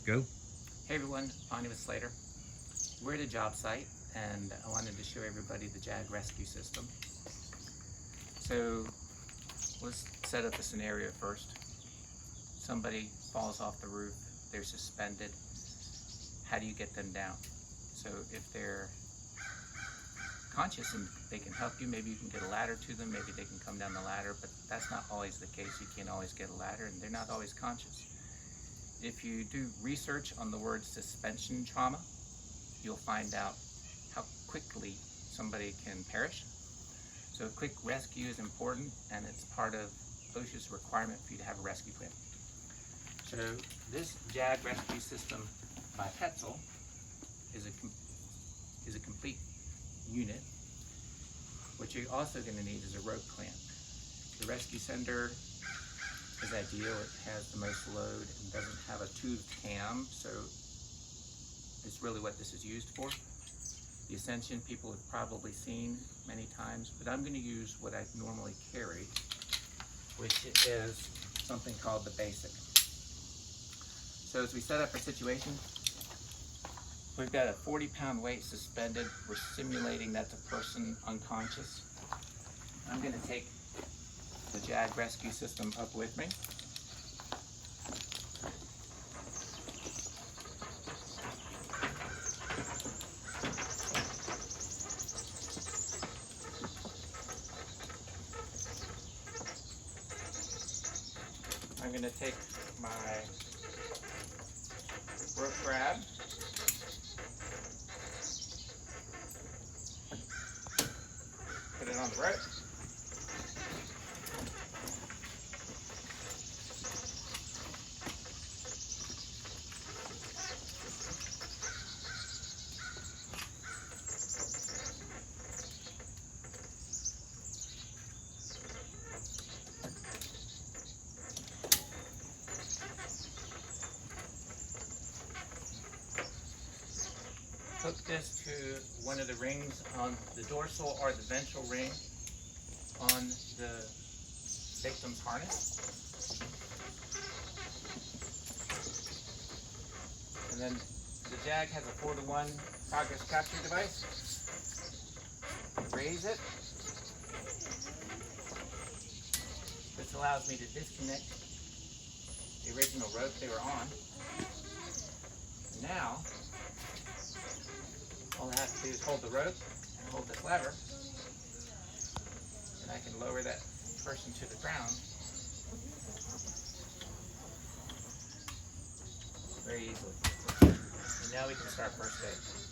Go. Hey everyone, my name is Slater. We're at a job site and I wanted to show everybody the JAG rescue system. So let's set up a scenario first. Somebody falls off the roof, they're suspended. How do you get them down? So if they're conscious and they can help you, maybe you can get a ladder to them, maybe they can come down the ladder, but that's not always the case. You can't always get a ladder and they're not always conscious. If you do research on the word suspension trauma, you'll find out how quickly somebody can perish. So quick rescue is important, and it's part of OSHA's requirement for you to have a rescue plan. So this JAG rescue system by Petzl is a complete unit. What you're also going to need is a rope clamp. The rescue sender is ideal. It has the most load and doesn't have a tube cam, so it's really what this is used for. The Ascension people have probably seen many times, but I'm going to use what I normally carry, which is something called the Basic. So as we set up our situation, we've got a 40-pound weight suspended. We're simulating that's a person unconscious. I'm going to take the JAG rescue system up with me. I'm going to take my rope grab, put it on the rope, hook this to one of the rings on the dorsal or the ventral ring on the victim's harness. And then the JAG has a 4-to-1 progress capture device. Raise it. This allows me to disconnect the original rope they were on. Now, all I have to do is hold the rope and hold this lever, and I can lower that person to the ground very easily. And now we can start first aid.